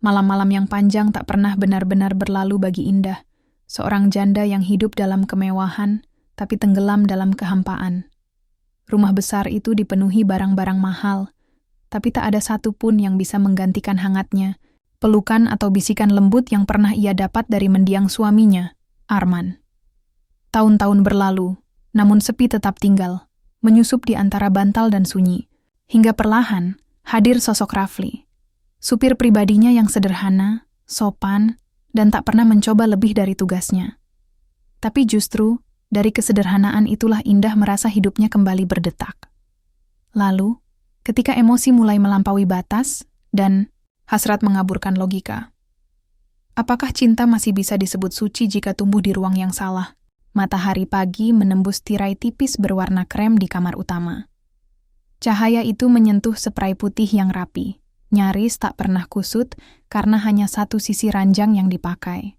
Malam-malam yang panjang tak pernah benar-benar berlalu bagi Indah, seorang janda yang hidup dalam kemewahan, tapi tenggelam dalam kehampaan. Rumah besar itu dipenuhi barang-barang mahal, tapi tak ada satupun yang bisa menggantikan hangatnya, pelukan atau bisikan lembut yang pernah ia dapat dari mendiang suaminya, Arman. Tahun-tahun berlalu, namun sepi tetap tinggal, menyusup di antara bantal dan sunyi, hingga perlahan hadir sosok Rafli. Supir pribadinya yang sederhana, sopan, dan tak pernah mencoba lebih dari tugasnya. Tapi justru, dari kesederhanaan itulah Indah merasa hidupnya kembali berdetak. Lalu, ketika emosi mulai melampaui batas, dan hasrat mengaburkan logika. Apakah cinta masih bisa disebut suci jika tumbuh di ruang yang salah? Matahari pagi menembus tirai tipis berwarna krem di kamar utama. Cahaya itu menyentuh spray putih yang rapi. Nyaris tak pernah kusut karena hanya satu sisi ranjang yang dipakai.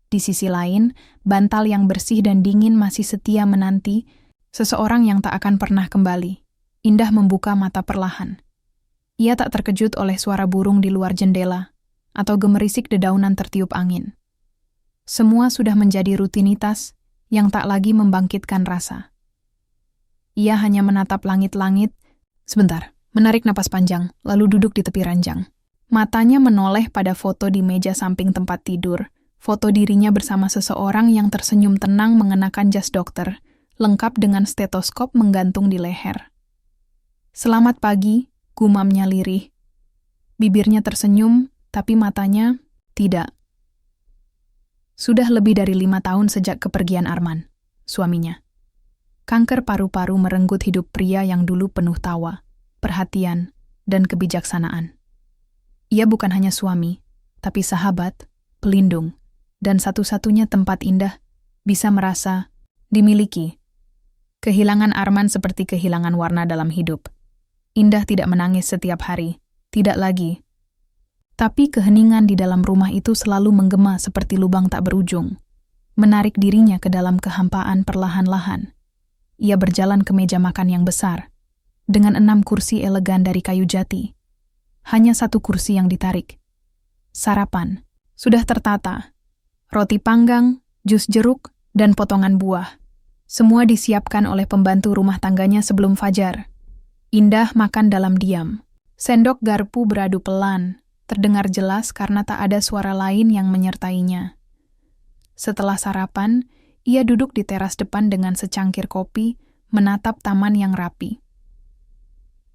Di sisi lain, bantal yang bersih dan dingin masih setia menanti seseorang yang tak akan pernah kembali. Indah membuka mata perlahan. Ia tak terkejut oleh suara burung di luar jendela atau gemerisik dedaunan tertiup angin. Semua sudah menjadi rutinitas yang tak lagi membangkitkan rasa. Ia hanya menatap langit-langit sebentar. Menarik napas panjang, lalu duduk di tepi ranjang. Matanya menoleh pada foto di meja samping tempat tidur. Foto dirinya bersama seseorang yang tersenyum tenang mengenakan jas dokter, lengkap dengan stetoskop menggantung di leher. "Selamat pagi," gumamnya lirih. Bibirnya tersenyum, tapi matanya tidak. Sudah lebih dari 5 tahun sejak kepergian Arman, suaminya. Kanker paru-paru merenggut hidup pria yang dulu penuh tawa, perhatian, dan kebijaksanaan. Ia bukan hanya suami, tapi sahabat, pelindung, dan satu-satunya tempat Indah bisa merasa dimiliki. Kehilangan Arman seperti kehilangan warna dalam hidup. Indah tidak menangis setiap hari, tidak lagi. Tapi keheningan di dalam rumah itu selalu menggema seperti lubang tak berujung, menarik dirinya ke dalam kehampaan perlahan-lahan. Ia berjalan ke meja makan yang besar, dengan 6 kursi elegan dari kayu jati. Hanya 1 kursi yang ditarik. Sarapan sudah tertata. Roti panggang, jus jeruk, dan potongan buah. Semua disiapkan oleh pembantu rumah tangganya sebelum fajar. Indah makan dalam diam. Sendok garpu beradu pelan, terdengar jelas karena tak ada suara lain yang menyertainya. Setelah sarapan, ia duduk di teras depan dengan secangkir kopi, menatap taman yang rapi.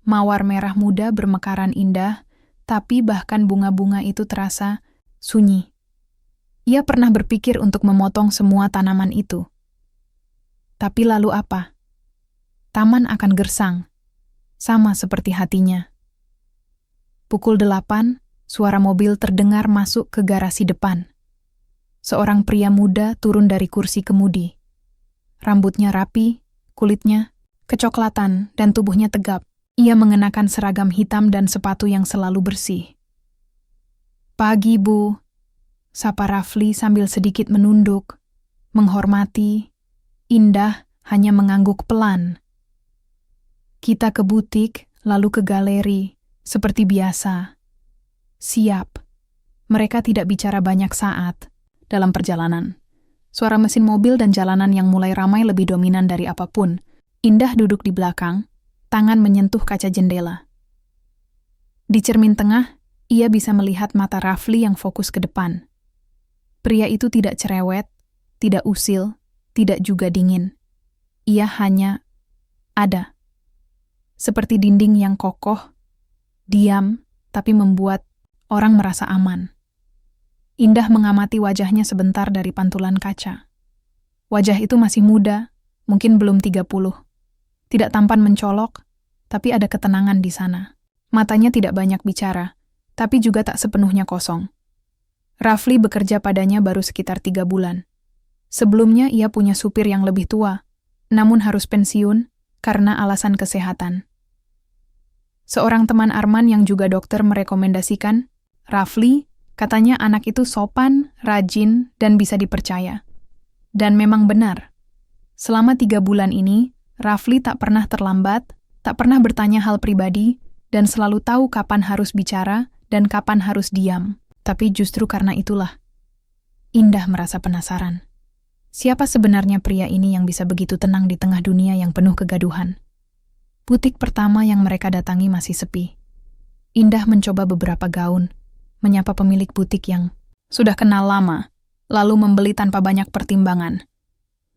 Mawar merah muda bermekaran indah, tapi bahkan bunga-bunga itu terasa sunyi. Ia pernah berpikir untuk memotong semua tanaman itu. Tapi lalu apa? Taman akan gersang, sama seperti hatinya. Pukul 8, suara mobil terdengar masuk ke garasi depan. Seorang pria muda turun dari kursi kemudi. Rambutnya rapi, kulitnya kecoklatan, dan tubuhnya tegap. Ia mengenakan seragam hitam dan sepatu yang selalu bersih. "Pagi, Bu," sapa Rafli sambil sedikit menunduk, menghormati. Indah hanya mengangguk pelan. "Kita ke butik, lalu ke galeri, seperti biasa." "Siap." Mereka tidak bicara banyak saat dalam perjalanan. Suara mesin mobil dan jalanan yang mulai ramai lebih dominan dari apapun. Indah duduk di belakang, tangan menyentuh kaca jendela. Di cermin tengah, ia bisa melihat mata Rafli yang fokus ke depan. Pria itu tidak cerewet, tidak usil, tidak juga dingin. Ia hanya ada. Seperti dinding yang kokoh, diam, tapi membuat orang merasa aman. Indah mengamati wajahnya sebentar dari pantulan kaca. Wajah itu masih muda, mungkin belum 30. Tidak tampan mencolok, tapi ada ketenangan di sana. Matanya tidak banyak bicara, tapi juga tak sepenuhnya kosong. Rafli bekerja padanya baru sekitar 3 bulan. Sebelumnya ia punya supir yang lebih tua, namun harus pensiun karena alasan kesehatan. Seorang teman Arman yang juga dokter merekomendasikan, Rafli, katanya anak itu sopan, rajin, dan bisa dipercaya. Dan memang benar. Selama 3 bulan ini, Rafli tak pernah terlambat, tak pernah bertanya hal pribadi, dan selalu tahu kapan harus bicara dan kapan harus diam. Tapi justru karena itulah, Indah merasa penasaran. Siapa sebenarnya pria ini yang bisa begitu tenang di tengah dunia yang penuh kegaduhan? Butik pertama yang mereka datangi masih sepi. Indah mencoba beberapa gaun, menyapa pemilik butik yang sudah kenal lama, lalu membeli tanpa banyak pertimbangan.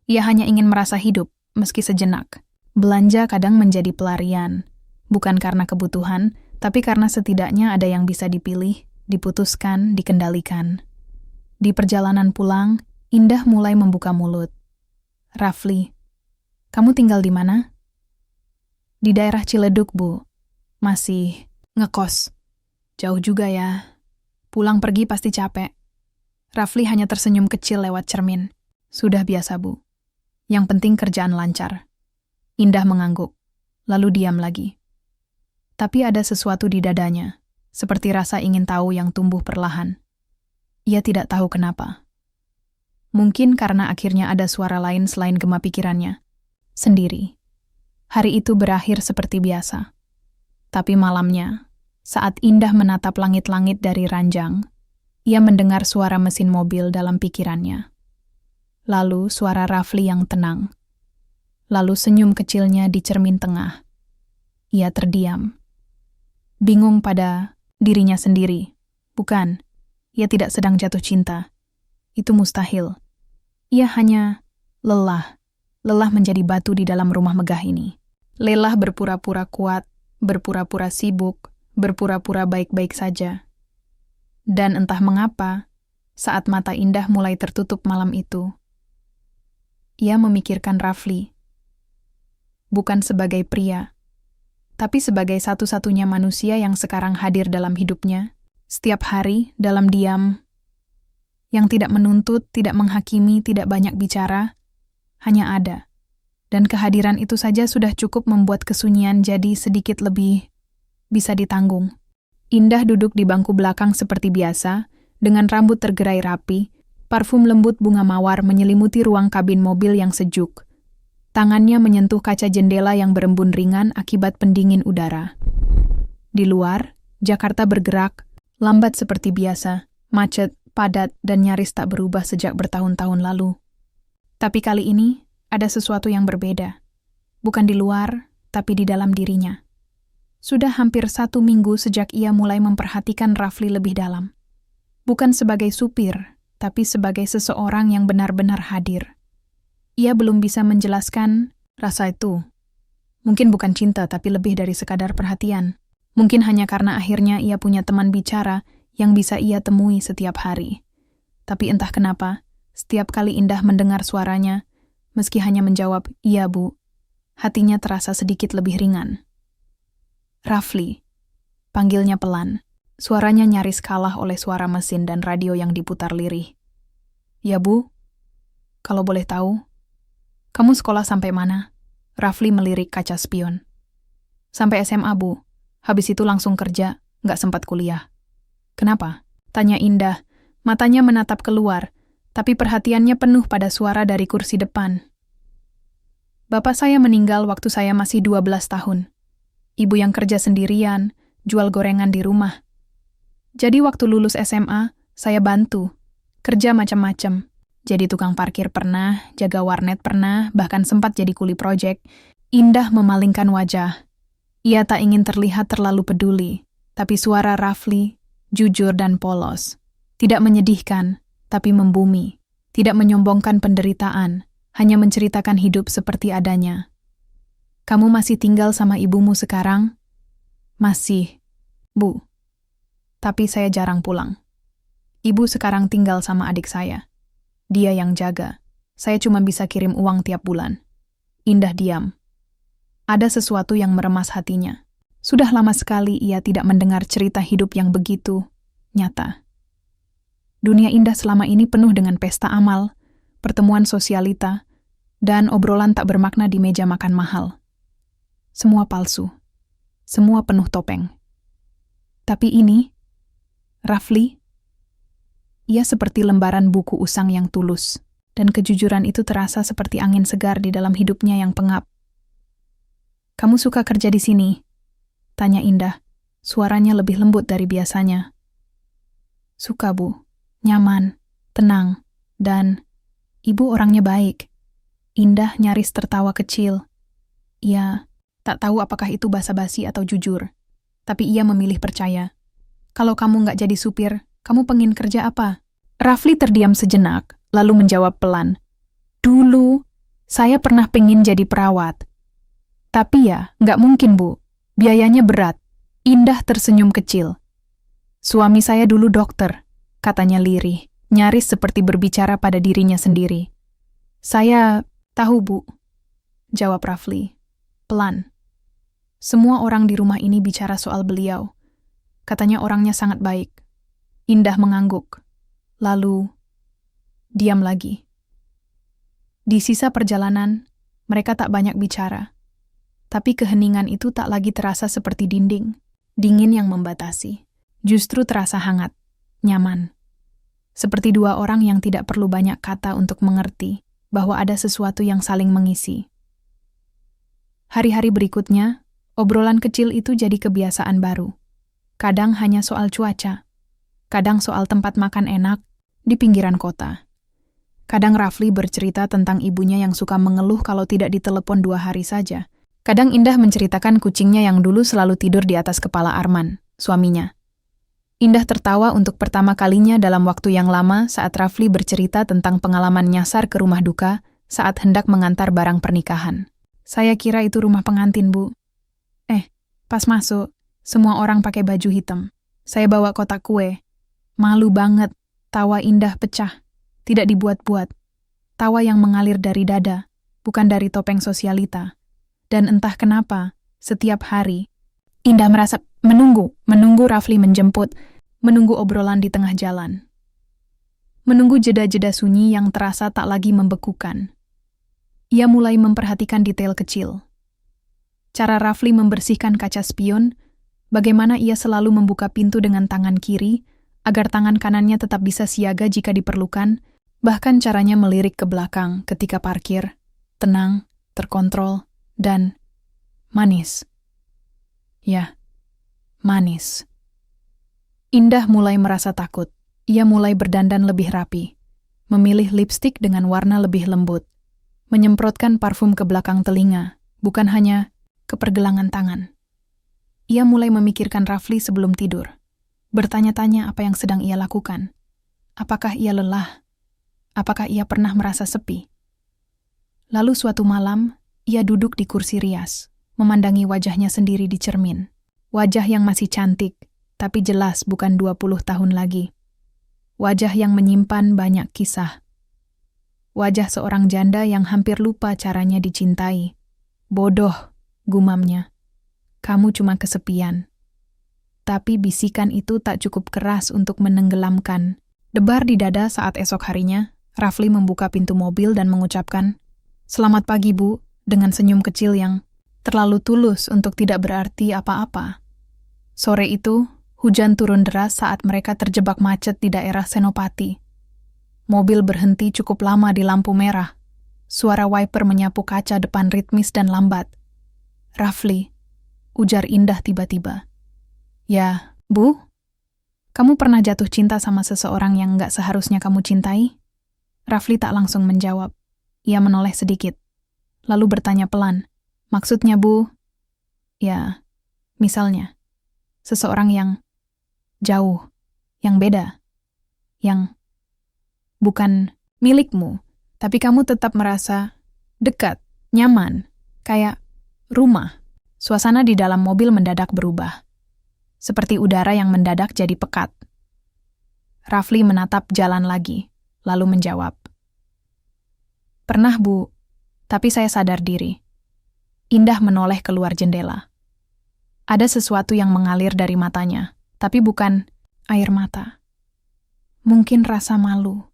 Ia hanya ingin merasa hidup, meski sejenak. Belanja kadang menjadi pelarian, bukan karena kebutuhan, tapi karena setidaknya ada yang bisa dipilih, diputuskan, dikendalikan. Di perjalanan pulang, Indah mulai membuka mulut. "Rafli, kamu tinggal di mana?" "Di daerah Ciledug, Bu. Masih ngekos." "Jauh juga ya. Pulang pergi pasti capek." Rafli hanya tersenyum kecil lewat cermin. "Sudah biasa, Bu. Yang penting kerjaan lancar." Indah mengangguk, lalu diam lagi. Tapi ada sesuatu di dadanya, seperti rasa ingin tahu yang tumbuh perlahan. Ia tidak tahu kenapa. Mungkin karena akhirnya ada suara lain selain gema pikirannya. Sendiri. Hari itu berakhir seperti biasa. Tapi malamnya, saat Indah menatap langit-langit dari ranjang, ia mendengar suara mesin mobil dalam pikirannya. Lalu suara Rafli yang tenang. Lalu senyum kecilnya di cermin tengah. Ia terdiam. Bingung pada dirinya sendiri. Bukan, ia tidak sedang jatuh cinta. Itu mustahil. Ia hanya lelah. Lelah menjadi batu di dalam rumah megah ini. Lelah berpura-pura kuat, berpura-pura sibuk, berpura-pura baik-baik saja. Dan entah mengapa, saat mata Indah mulai tertutup malam itu, ia memikirkan Rafli. Bukan sebagai pria, tapi sebagai satu-satunya manusia yang sekarang hadir dalam hidupnya, setiap hari dalam diam, yang tidak menuntut, tidak menghakimi, tidak banyak bicara, hanya ada. Dan kehadiran itu saja sudah cukup membuat kesunyian jadi sedikit lebih bisa ditanggung. Indah duduk di bangku belakang seperti biasa, dengan rambut tergerai rapi, parfum lembut bunga mawar menyelimuti ruang kabin mobil yang sejuk. Tangannya menyentuh kaca jendela yang berembun ringan akibat pendingin udara. Di luar, Jakarta bergerak, lambat seperti biasa, macet, padat, dan nyaris tak berubah sejak bertahun-tahun lalu. Tapi kali ini, ada sesuatu yang berbeda. Bukan di luar, tapi di dalam dirinya. Sudah hampir 1 minggu sejak ia mulai memperhatikan Rafli lebih dalam. Bukan sebagai supir, tapi sebagai seseorang yang benar-benar hadir. Ia belum bisa menjelaskan rasa itu. Mungkin bukan cinta, tapi lebih dari sekadar perhatian. Mungkin hanya karena akhirnya ia punya teman bicara yang bisa ia temui setiap hari. Tapi entah kenapa, setiap kali Indah mendengar suaranya, meski hanya menjawab, "Iya, Bu," hatinya terasa sedikit lebih ringan. "Rafli," panggilnya pelan. Suaranya nyaris kalah oleh suara mesin dan radio yang diputar lirih. "Ya, Bu. Kalau boleh tahu, kamu sekolah sampai mana?" Rafli melirik kaca spion. "Sampai SMA, Bu. Habis itu langsung kerja, nggak sempat kuliah." "Kenapa?" tanya Indah. Matanya menatap keluar, tapi perhatiannya penuh pada suara dari kursi depan. "Bapak saya meninggal waktu saya masih 12 tahun. Ibu yang kerja sendirian, jual gorengan di rumah. Jadi waktu lulus SMA, saya bantu. Kerja macam-macam. Jadi tukang parkir pernah, jaga warnet pernah, bahkan sempat jadi kuli proyek." Indah memalingkan wajah. Ia tak ingin terlihat terlalu peduli, tapi suara Rafli jujur dan polos. Tidak menyedihkan, tapi membumi. Tidak menyombongkan penderitaan, hanya menceritakan hidup seperti adanya. "Kamu masih tinggal sama ibumu sekarang?" "Masih, Bu. Tapi saya jarang pulang. Ibu sekarang tinggal sama adik saya. Dia yang jaga. Saya cuma bisa kirim uang tiap bulan." Indah diam. Ada sesuatu yang meremas hatinya. Sudah lama sekali ia tidak mendengar cerita hidup yang begitu nyata. Dunia Indah selama ini penuh dengan pesta amal, pertemuan sosialita, dan obrolan tak bermakna di meja makan mahal. Semua palsu. Semua penuh topeng. Tapi ini, Rafli, ia seperti lembaran buku usang yang tulus, dan kejujuran itu terasa seperti angin segar di dalam hidupnya yang pengap. "Kamu suka kerja di sini?" tanya Indah. Suaranya lebih lembut dari biasanya. Suka, Bu. Nyaman, tenang, dan ibu orangnya baik. Indah nyaris tertawa kecil. Ia tak tahu apakah itu basa-basi atau jujur. Tapi ia memilih percaya. Kalau kamu nggak jadi supir, kamu pengen kerja apa? Rafli terdiam sejenak, lalu menjawab pelan. Dulu, saya pernah pengen jadi perawat. Tapi ya, nggak mungkin, Bu. Biayanya berat. Indah tersenyum kecil. Suami saya dulu dokter, katanya lirih, nyaris seperti berbicara pada dirinya sendiri. Saya tahu, Bu, jawab Rafli. Pelan. Semua orang di rumah ini bicara soal beliau. Katanya orangnya sangat baik. Indah mengangguk. Lalu, diam lagi. Di sisa perjalanan, mereka tak banyak bicara. Tapi keheningan itu tak lagi terasa seperti dinding. Dingin yang membatasi. Justru terasa hangat, nyaman. Seperti dua orang yang tidak perlu banyak kata untuk mengerti bahwa ada sesuatu yang saling mengisi. Hari-hari berikutnya, obrolan kecil itu jadi kebiasaan baru. Kadang hanya soal cuaca, kadang soal tempat makan enak di pinggiran kota. Kadang Rafli bercerita tentang ibunya yang suka mengeluh kalau tidak ditelepon 2 hari saja. Kadang Indah menceritakan kucingnya yang dulu selalu tidur di atas kepala Arman, suaminya. Indah tertawa untuk pertama kalinya dalam waktu yang lama saat Rafli bercerita tentang pengalaman nyasar ke rumah duka saat hendak mengantar barang pernikahan. Saya kira itu rumah pengantin, Bu. Pas masuk, semua orang pakai baju hitam. Saya bawa kotak kue. Malu banget, tawa Indah pecah. Tidak dibuat-buat. Tawa yang mengalir dari dada, bukan dari topeng sosialita. Dan entah kenapa, setiap hari, Indah merasa menunggu Rafli menjemput, menunggu obrolan di tengah jalan. Menunggu jeda-jeda sunyi yang terasa tak lagi membekukan. Ia mulai memperhatikan detail kecil. Cara Rafli membersihkan kaca spion, bagaimana ia selalu membuka pintu dengan tangan kiri, agar tangan kanannya tetap bisa siaga jika diperlukan, bahkan caranya melirik ke belakang ketika parkir, tenang, terkontrol, dan manis. Ya, manis. Indah mulai merasa takut. Ia mulai berdandan lebih rapi, memilih lipstik dengan warna lebih lembut, menyemprotkan parfum ke belakang telinga, bukan hanya ke pergelangan tangan. Ia mulai memikirkan Rafli sebelum tidur, bertanya-tanya apa yang sedang ia lakukan. Apakah ia lelah? Apakah ia pernah merasa sepi? Lalu suatu malam, ia duduk di kursi rias, memandangi wajahnya sendiri di cermin. Wajah yang masih cantik, tapi jelas bukan 20 tahun lagi. Wajah yang menyimpan banyak kisah. Wajah seorang janda yang hampir lupa caranya dicintai. Bodoh, gumamnya. Kamu cuma kesepian. Tapi bisikan itu tak cukup keras untuk menenggelamkan. Debar di dada saat esok harinya, Rafli membuka pintu mobil dan mengucapkan, "Selamat pagi, Bu," dengan senyum kecil yang terlalu tulus untuk tidak berarti apa-apa. Sore itu, hujan turun deras saat mereka terjebak macet di daerah Senopati. Mobil berhenti cukup lama di lampu merah. Suara wiper menyapu kaca depan ritmis dan lambat. "Rafli," ujar Indah tiba-tiba. "Ya, Bu? Kamu pernah jatuh cinta sama seseorang yang nggak seharusnya kamu cintai?" Rafli tak langsung menjawab. Ia menoleh sedikit, lalu bertanya pelan. "Maksudnya, Bu?" "Ya, misalnya, seseorang yang jauh, yang beda, yang bukan milikmu, tapi kamu tetap merasa dekat, nyaman, kayak rumah." Suasana di dalam mobil mendadak berubah. Seperti udara yang mendadak jadi pekat. Rafli menatap jalan lagi, lalu menjawab. "Pernah, Bu, tapi saya sadar diri." Indah menoleh keluar jendela. Ada sesuatu yang mengalir dari matanya, tapi bukan air mata. Mungkin rasa malu,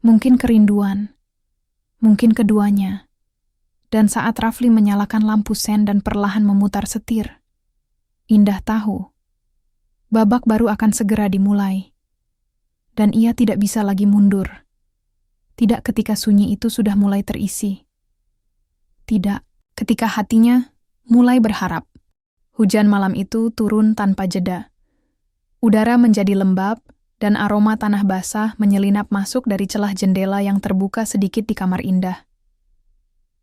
mungkin kerinduan, mungkin keduanya. Dan saat Rafli menyalakan lampu sen dan perlahan memutar setir, Indah tahu, babak baru akan segera dimulai. Dan ia tidak bisa lagi mundur. Tidak ketika sunyi itu sudah mulai terisi. Tidak ketika hatinya mulai berharap. Hujan malam itu turun tanpa jeda. Udara menjadi lembab, dan aroma tanah basah menyelinap masuk dari celah jendela yang terbuka sedikit di kamar Indah.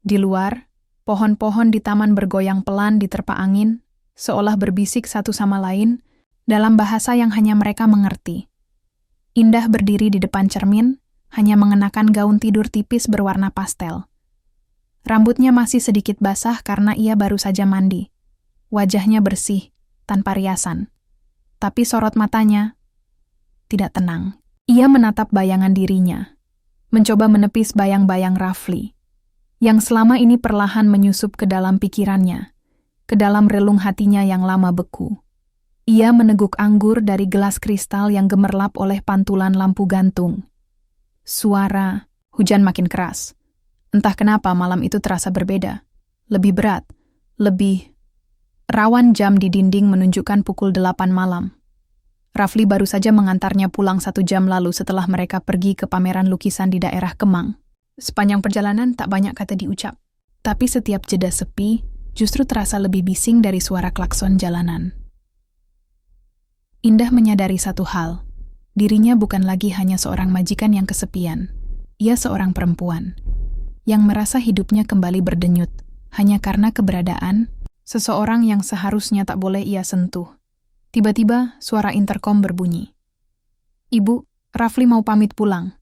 Di luar, pohon-pohon di taman bergoyang pelan diterpa angin, seolah berbisik satu sama lain dalam bahasa yang hanya mereka mengerti. Indah berdiri di depan cermin, hanya mengenakan gaun tidur tipis berwarna pastel. Rambutnya masih sedikit basah karena ia baru saja mandi. Wajahnya bersih, tanpa riasan. Tapi sorot matanya tidak tenang. Ia menatap bayangan dirinya, mencoba menepis bayang-bayang Rafli, yang selama ini perlahan menyusup ke dalam pikirannya, ke dalam relung hatinya yang lama beku. Ia meneguk anggur dari gelas kristal yang gemerlap oleh pantulan lampu gantung. Suara hujan makin keras. Entah kenapa malam itu terasa berbeda, lebih berat, lebih rawan. Jam di dinding menunjukkan pukul 8 malam. Rafli baru saja mengantarnya pulang 1 jam lalu setelah mereka pergi ke pameran lukisan di daerah Kemang. Sepanjang perjalanan tak banyak kata diucap, tapi setiap jeda sepi justru terasa lebih bising dari suara klakson jalanan. Indah menyadari satu hal, dirinya bukan lagi hanya seorang majikan yang kesepian. Ia seorang perempuan yang merasa hidupnya kembali berdenyut hanya karena keberadaan seseorang yang seharusnya tak boleh ia sentuh. Tiba-tiba suara interkom berbunyi. "Ibu, Rafli mau pamit pulang."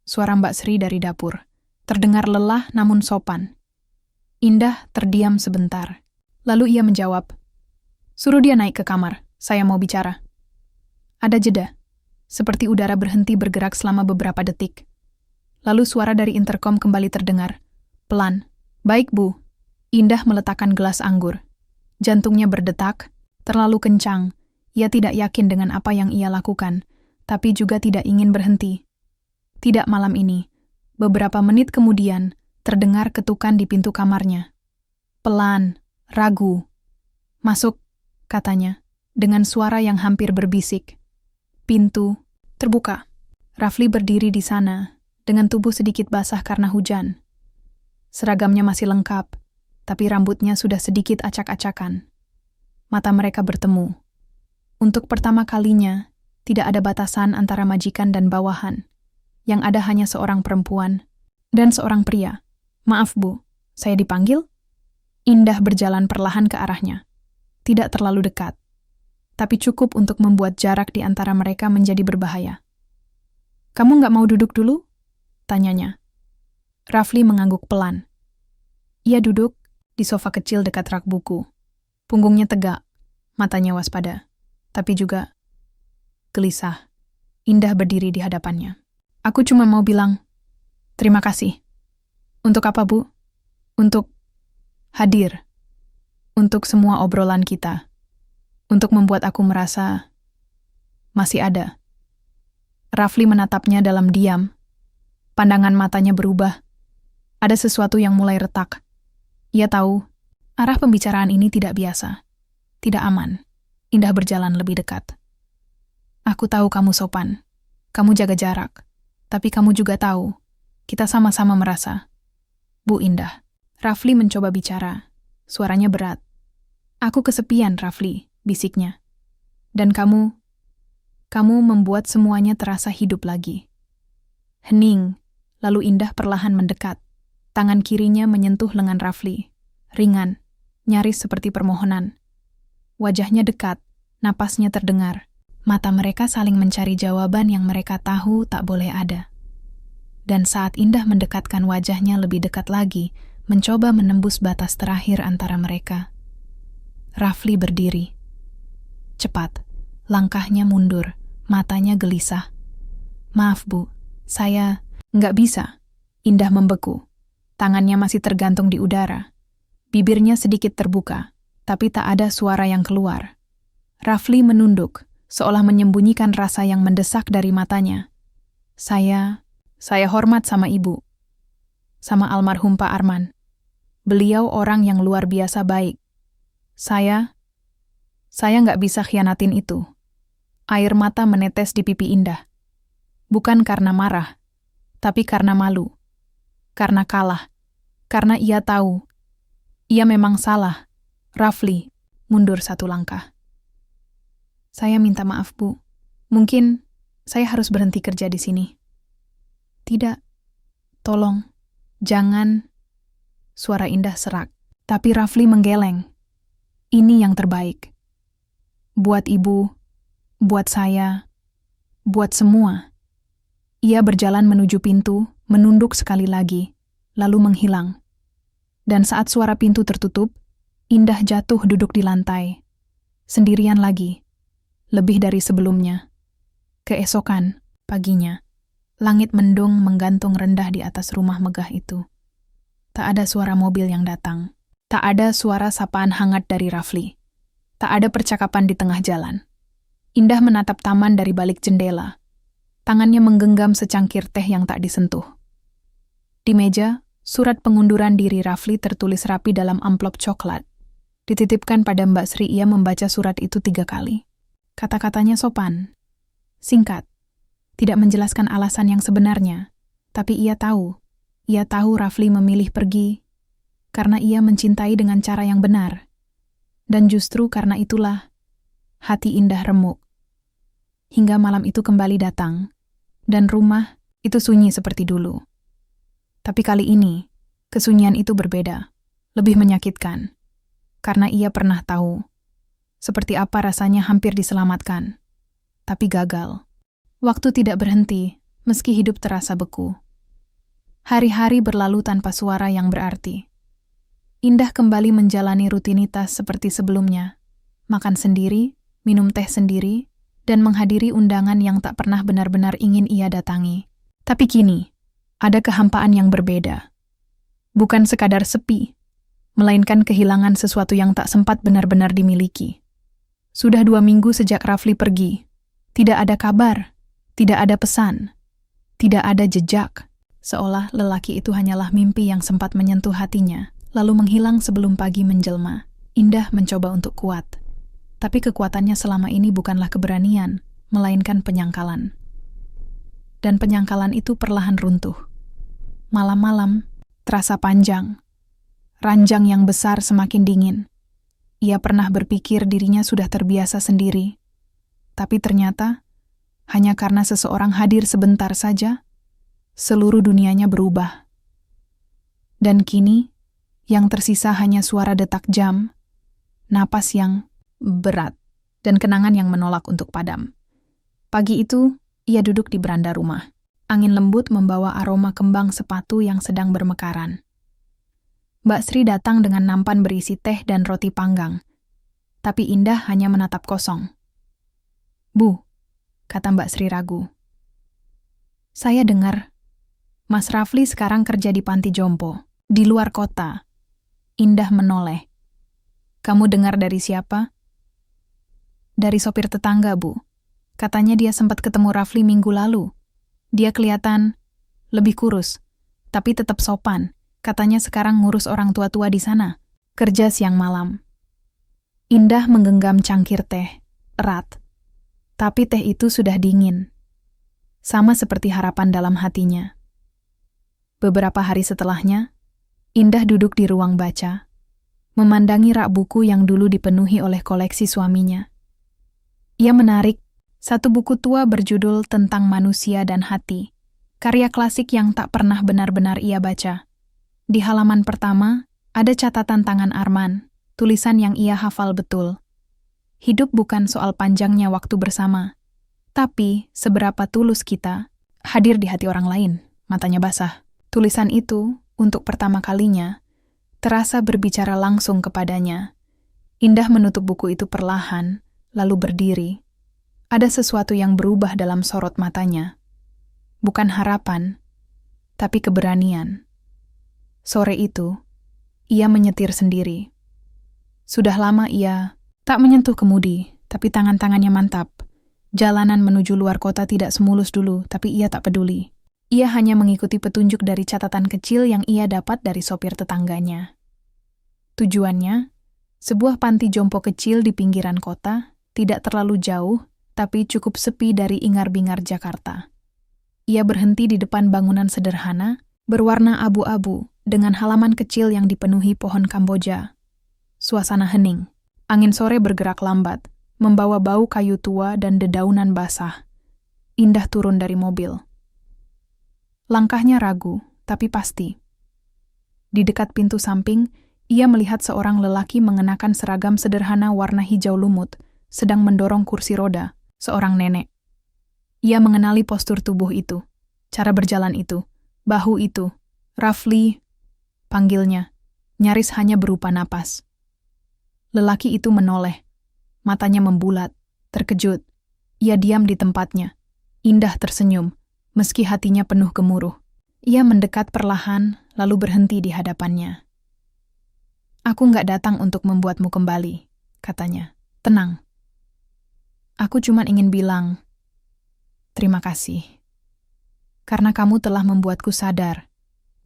Suara Mbak Sri dari dapur. Terdengar lelah namun sopan. Indah terdiam sebentar. Lalu ia menjawab, "Suruh dia naik ke kamar, saya mau bicara." Ada jeda. Seperti udara berhenti bergerak selama beberapa detik. Lalu suara dari interkom kembali terdengar. Pelan. "Baik, Bu." Indah meletakkan gelas anggur. Jantungnya berdetak, terlalu kencang. Ia tidak yakin dengan apa yang ia lakukan, tapi juga tidak ingin berhenti. Tidak malam ini. Beberapa menit kemudian, terdengar ketukan di pintu kamarnya. Pelan, ragu. "Masuk," katanya, dengan suara yang hampir berbisik. Pintu terbuka. Rafli berdiri di sana, dengan tubuh sedikit basah karena hujan. Seragamnya masih lengkap, tapi rambutnya sudah sedikit acak-acakan. Mata mereka bertemu. Untuk pertama kalinya, tidak ada batasan antara majikan dan bawahan. Yang ada hanya seorang perempuan dan seorang pria. "Maaf, Bu, saya dipanggil?" Indah berjalan perlahan ke arahnya. Tidak terlalu dekat, tapi cukup untuk membuat jarak di antara mereka menjadi berbahaya. "Kamu nggak mau duduk dulu?" tanyanya. Rafli mengangguk pelan. Ia duduk di sofa kecil dekat rak buku. Punggungnya tegak, matanya waspada, tapi juga gelisah. Indah berdiri di hadapannya. "Aku cuma mau bilang, terima kasih." "Untuk apa, Bu?" "Untuk hadir. Untuk semua obrolan kita. Untuk membuat aku merasa masih ada." Rafli menatapnya dalam diam. Pandangan matanya berubah. Ada sesuatu yang mulai retak. Ia tahu, arah pembicaraan ini tidak biasa. Tidak aman. Indah berjalan lebih dekat. "Aku tahu kamu sopan. Kamu jaga jarak. Tapi kamu juga tahu, kita sama-sama merasa." "Bu Indah." Rafli mencoba bicara. Suaranya berat. "Aku kesepian, Rafli," bisiknya. "Dan kamu membuat semuanya terasa hidup lagi." Hening, lalu Indah perlahan mendekat. Tangan kirinya menyentuh lengan Rafli. Ringan, nyaris seperti permohonan. Wajahnya dekat, napasnya terdengar. Mata mereka saling mencari jawaban yang mereka tahu tak boleh ada. Dan saat Indah mendekatkan wajahnya lebih dekat lagi, mencoba menembus batas terakhir antara mereka, Rafli berdiri. Cepat, langkahnya mundur, matanya gelisah. "Maaf, Bu, saya nggak bisa." Indah membeku. Tangannya masih tergantung di udara. Bibirnya sedikit terbuka, tapi tak ada suara yang keluar. Rafli menunduk, seolah menyembunyikan rasa yang mendesak dari matanya. Saya hormat sama Ibu. Sama almarhum Pak Arman. Beliau orang yang luar biasa baik. Saya nggak bisa khianatin itu." Air mata menetes di pipi Indah. Bukan karena marah, tapi karena malu. Karena kalah. Karena ia tahu. Ia memang salah. Rafli mundur 1 langkah. "Saya minta maaf, Bu. Mungkin Saya harus berhenti kerja di sini. Tidak, tolong, jangan. Suara Indah serak, tapi Rafli menggeleng. Ini yang terbaik. Buat ibu, buat saya, buat semua. Ia berjalan menuju pintu, menunduk sekali lagi, lalu menghilang. Dan saat suara pintu tertutup, Indah jatuh duduk di lantai. Sendirian lagi, lebih dari sebelumnya. Keesokan, paginya, langit mendung menggantung rendah di atas rumah megah itu. Tak ada suara mobil yang datang. Tak ada suara sapaan hangat dari Rafli. Tak ada percakapan di tengah jalan. Indah menatap taman dari balik jendela. Tangannya menggenggam secangkir teh yang tak disentuh. Di meja, surat pengunduran diri Rafli tertulis rapi dalam amplop coklat. Dititipkan pada Mbak Sri, ia membaca surat itu 3 kali. Kata-katanya sopan, singkat, tidak menjelaskan alasan yang sebenarnya, tapi ia tahu Rafli memilih pergi karena ia mencintai dengan cara yang benar. Dan justru karena itulah, hati Indah remuk. Hingga malam itu kembali datang, dan rumah itu sunyi seperti dulu. Tapi kali ini, kesunyian itu berbeda, lebih menyakitkan. Karena ia pernah tahu seperti apa rasanya hampir diselamatkan, tapi gagal. Waktu tidak berhenti, meski hidup terasa beku. Hari-hari berlalu tanpa suara yang berarti. Indah kembali menjalani rutinitas seperti sebelumnya, makan sendiri, minum teh sendiri, dan menghadiri undangan yang tak pernah benar-benar ingin ia datangi. Tapi kini, ada kehampaan yang berbeda. Bukan sekadar sepi, melainkan kehilangan sesuatu yang tak sempat benar-benar dimiliki. Sudah 2 minggu sejak Rafli pergi. Tidak ada kabar, tidak ada pesan, tidak ada jejak. Seolah lelaki itu hanyalah mimpi yang sempat menyentuh hatinya, lalu menghilang sebelum pagi menjelma. Indah mencoba untuk kuat. Tapi kekuatannya selama ini bukanlah keberanian, melainkan penyangkalan. Dan penyangkalan itu perlahan runtuh. Malam-malam terasa panjang. Ranjang yang besar semakin dingin. Ia pernah berpikir dirinya sudah terbiasa sendiri. Tapi ternyata, hanya karena seseorang hadir sebentar saja, seluruh dunianya berubah. Dan kini, yang tersisa hanya suara detak jam, napas yang berat, dan kenangan yang menolak untuk padam. Pagi itu, ia duduk di beranda rumah. Angin lembut membawa aroma kembang sepatu yang sedang bermekaran. Mbak Sri datang dengan nampan berisi teh dan roti panggang. Tapi Indah hanya menatap kosong. "Bu," kata Mbak Sri ragu. "Saya dengar, Mas Rafli sekarang kerja di panti jompo, di luar kota." Indah menoleh. "Kamu dengar dari siapa?" "Dari sopir tetangga, Bu. Katanya dia sempat ketemu Rafli minggu lalu. Dia kelihatan lebih kurus, tapi tetap sopan. Katanya sekarang ngurus orang tua-tua di sana, kerja siang malam." Indah menggenggam cangkir teh, erat. Tapi teh itu sudah dingin. Sama seperti harapan dalam hatinya. Beberapa hari setelahnya, Indah duduk di ruang baca, memandangi rak buku yang dulu dipenuhi oleh koleksi suaminya. Ia menarik satu buku tua berjudul Tentang Manusia dan Hati, karya klasik yang tak pernah benar-benar ia baca. Di halaman pertama, ada catatan tangan Arman, tulisan yang ia hafal betul. Hidup bukan soal panjangnya waktu bersama, tapi seberapa tulus kita hadir di hati orang lain. Matanya basah. Tulisan itu, untuk pertama kalinya, terasa berbicara langsung kepadanya. Indah menutup buku itu perlahan, lalu berdiri. Ada sesuatu yang berubah dalam sorot matanya. Bukan harapan, tapi keberanian. Sore itu, ia menyetir sendiri. Sudah lama ia tak menyentuh kemudi, tapi tangan-tangannya mantap. Jalanan menuju luar kota tidak semulus dulu, tapi ia tak peduli. Ia hanya mengikuti petunjuk dari catatan kecil yang ia dapat dari sopir tetangganya. Tujuannya, sebuah panti jompo kecil di pinggiran kota, tidak terlalu jauh, tapi cukup sepi dari ingar-bingar Jakarta. Ia berhenti di depan bangunan sederhana, berwarna abu-abu, dengan halaman kecil yang dipenuhi pohon Kamboja. Suasana hening. Angin sore bergerak lambat, membawa bau kayu tua dan dedaunan basah. Indah turun dari mobil. Langkahnya ragu, tapi pasti. Di dekat pintu samping, ia melihat seorang lelaki mengenakan seragam sederhana warna hijau lumut, sedang mendorong kursi roda, seorang nenek. Ia mengenali postur tubuh itu, cara berjalan itu, bahu itu. Rafli, panggilnya, nyaris hanya berupa napas. Lelaki itu menoleh, matanya membulat, terkejut. Ia diam di tempatnya. Indah tersenyum, meski hatinya penuh gemuruh. Ia mendekat perlahan, lalu berhenti di hadapannya. "Aku nggak datang untuk membuatmu kembali," katanya. "Tenang. Aku cuma ingin bilang, terima kasih. Karena kamu telah membuatku sadar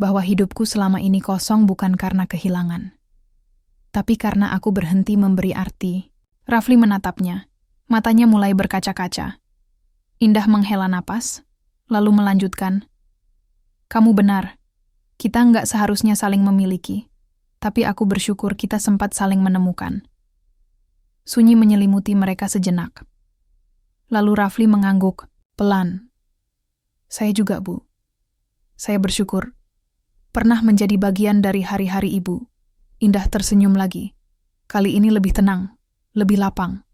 bahwa hidupku selama ini kosong bukan karena kehilangan, tapi karena aku berhenti memberi arti." Rafli menatapnya. Matanya mulai berkaca-kaca. Indah menghela napas, lalu melanjutkan, "Kamu benar. Kita nggak seharusnya saling memiliki, tapi aku bersyukur kita sempat saling menemukan." Sunyi menyelimuti mereka sejenak. Lalu Rafli mengangguk, pelan. "Saya juga, Bu. Saya bersyukur pernah menjadi bagian dari hari-hari Ibu." Indah tersenyum lagi. Kali ini lebih tenang, lebih lapang.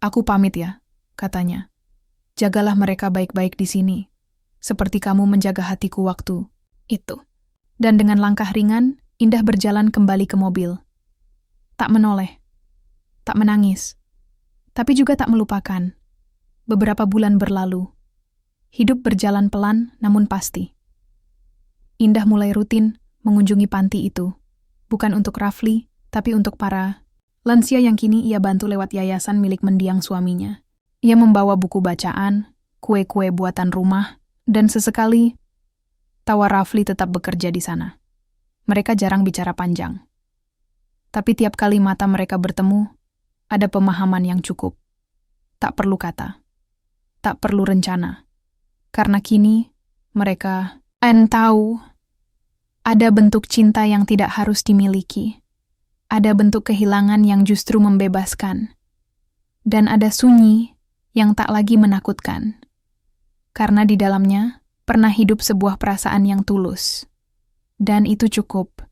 "Aku pamit ya," katanya. "Jagalah mereka baik-baik di sini, seperti kamu menjaga hatiku waktu itu." Dan dengan langkah ringan, Indah berjalan kembali ke mobil. Tak menoleh, tak menangis, tapi juga tak melupakan. Beberapa bulan berlalu. Hidup berjalan pelan namun pasti. Indah mulai rutin mengunjungi panti itu, bukan untuk Rafli, tapi untuk para lansia yang kini ia bantu lewat yayasan milik mendiang suaminya. Ia membawa buku bacaan, kue-kue buatan rumah, dan sesekali tawa Rafli tetap bekerja di sana. Mereka jarang bicara panjang. Tapi tiap kali mata mereka bertemu, ada pemahaman yang cukup. Tak perlu kata, tak perlu rencana. Karena kini mereka tahu ada bentuk cinta yang tidak harus dimiliki. Ada bentuk kehilangan yang justru membebaskan. Dan ada sunyi yang tak lagi menakutkan. Karena di dalamnya pernah hidup sebuah perasaan yang tulus. Dan itu cukup.